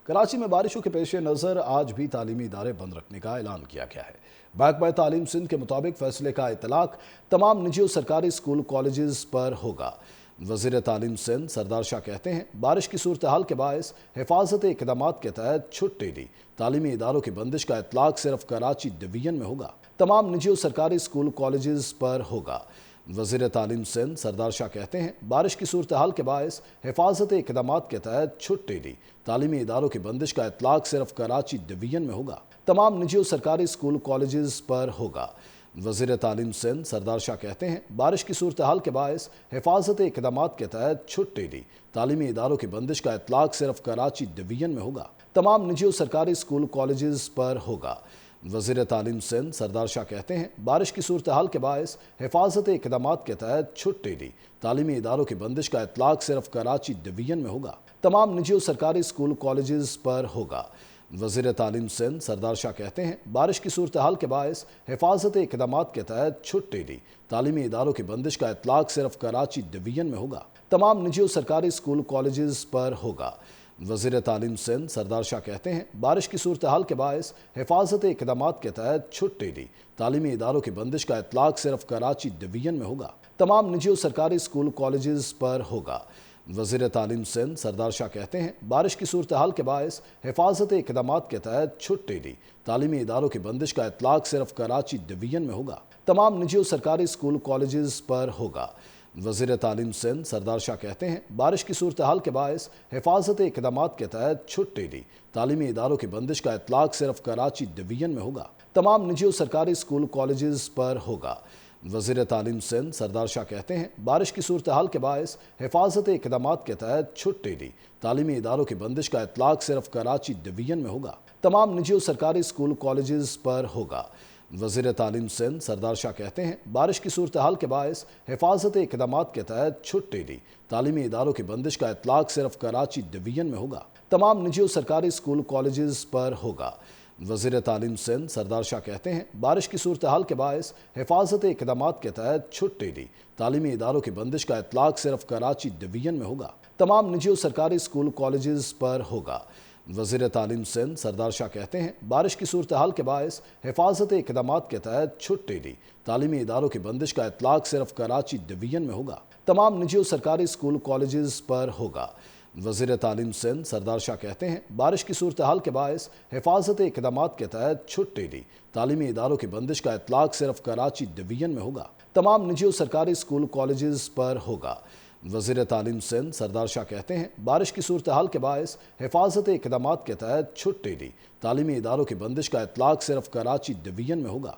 कराची में बारिशों के पेश नज़र आज भी तालीमी इदारे बंद रखने का ऐलान किया गया है। महकमा तालीम सिंध के मुताबिक फैसले का इतलाक तमाम निजी और सरकारी स्कूल कॉलेजेस पर होगा। वज़ीर तालीम सिंध सरदार शाह कहते हैं, बारिश की सूरत हाल के बायस हिफाजत इक़दामात के तहत छुट्टी दी तालीमी इदारों की बंदिश का इतलाक सिर्फ कराची डिवीजन में होगा, तमाम निजी और सरकारी स्कूल कॉलेजेस पर होगा। वज़ीर तालीम सिंध सरदार शाह कहते हैं, बारिश की सूरत हाल के बायस हिफाजत इक़दामात के तहत छुट्टी दी तालीमी इदारों की बंदिश का इतलाक सिर्फ कराची डिवीजन में होगा, तमाम निजी और सरकारी स्कूल कॉलेजेस पर होगा। वज़ीर तालीम सिंध सरदार शाह कहते हैं, बारिश की सूरत हाल के बायस हिफाजत इक़दामात के तहत छुट्टी दी तालीमी इदारों की बंदिश का इतलाक सिर्फ कराची डिवीजन में होगा, तमाम निजी और सरकारी स्कूल कॉलेजेस पर होगा। वज़ीर तालीम सिंध सरदार शाह कहते हैं, बारिश की सूरत हाल के बायस हिफाजत इक़दामात के तहत छुट्टी दी तालीमी इदारों की बंदिश का इतलाक सिर्फ कराची डिवीजन में होगा, तमाम निजी और सरकारी स्कूल कॉलेजेस पर होगा। वज़ीर तालीम सिंध सरदार शाह कहते हैं, बारिश की सूरत हाल के बायस हिफाजत इक़दामात के तहत छुट्टी दी तालीमी इदारों की बंदिश का इतलाक सिर्फ कराची डिवीजन में होगा, तमाम निजी और सरकारी स्कूल कॉलेजेस पर होगा। वज़ीर तालीम सिंध सरदार शाह कहते हैं, बारिश की सूरत हाल के बायस हिफाजत इक़दामात के तहत छुट्टी दी तालीमी इदारों की बंदिश का इतलाक सिर्फ कराची डिवीजन में होगा, तमाम निजी और सरकारी स्कूल कॉलेजेस पर होगा। वज़ीर तालीम सिंध सरदार शाह कहते हैं, बारिश की सूरत हाल के बायस हिफाजत इक़दामात के तहत छुट्टी दी तालीमी इदारों की बंदिश का इतलाक सिर्फ कराची डिवीजन में होगा, तमाम निजी और सरकारी स्कूल कॉलेजेस पर होगा। वज़ीर तालीम सिंध सरदार शाह कहते हैं, बारिश की सूरत हाल के बायस हिफाजत इक़दामात के तहत छुट्टी दी तालीमी इदारों की बंदिश का इतलाक सिर्फ कराची डिवीजन में होगा, तमाम निजी और सरकारी स्कूल कॉलेजेस पर होगा। वज़ीर तालीम सिंध सरदार शाह कहते हैं, बारिश की सूरत हाल के बायस हिफाजत इक़दामात के तहत छुट्टी दी तालीमी इदारों की बंदिश का इतलाक सिर्फ कराची डिवीजन में होगा, तमाम निजी और सरकारी स्कूल कॉलेजेस पर होगा। वज़ीर तालीम सिंध सरदार शाह कहते हैं, बारिश की सूरत हाल के बायस हिफाजत इक़दामात के तहत छुट्टी दी तालीमी इदारों की बंदिश का इतलाक सिर्फ कराची डिवीजन में होगा, तमाम निजी और सरकारी स्कूल कॉलेजेस पर होगा। वज़ीर तालीम सिंध सरदार शाह कहते हैं, बारिश की सूरत हाल के बायस हिफाजत इक़दामात के तहत छुट्टी दी तालीमी इदारों की बंदिश का इतलाक सिर्फ कराची डिवीजन में होगा, तमाम निजी और सरकारी स्कूल कॉलेजेस पर होगा। वज़ीर तालीम सिंध सरदार शाह कहते हैं, बारिश की सूरत हाल के बायस हिफाजत इक़दामात के तहत छुट्टी दी तालीमी इदारों की बंदिश का इतलाक सिर्फ कराची डिवीजन में होगा, तमाम निजी और सरकारी स्कूल कॉलेजेस पर होगा। वज़ीर तालीम सिंध सरदार शाह कहते हैं, बारिश की सूरत हाल के बायस हिफाजत इक़दामात के तहत छुट्टी दी तालीमी इदारों की बंदिश का इतलाक सिर्फ कराची डिवीजन में होगा, तमाम निजी और सरकारी स्कूल कॉलेजेस पर होगा। वज़ीर तालीम सिंध सरदार शाह कहते हैं, बारिश की सूरत हाल के बायस हिफाजत इक़दामात के तहत छुट्टी दी तालीमी इदारों की बंदिश का इतलाक सिर्फ कराची डिवीजन में होगा,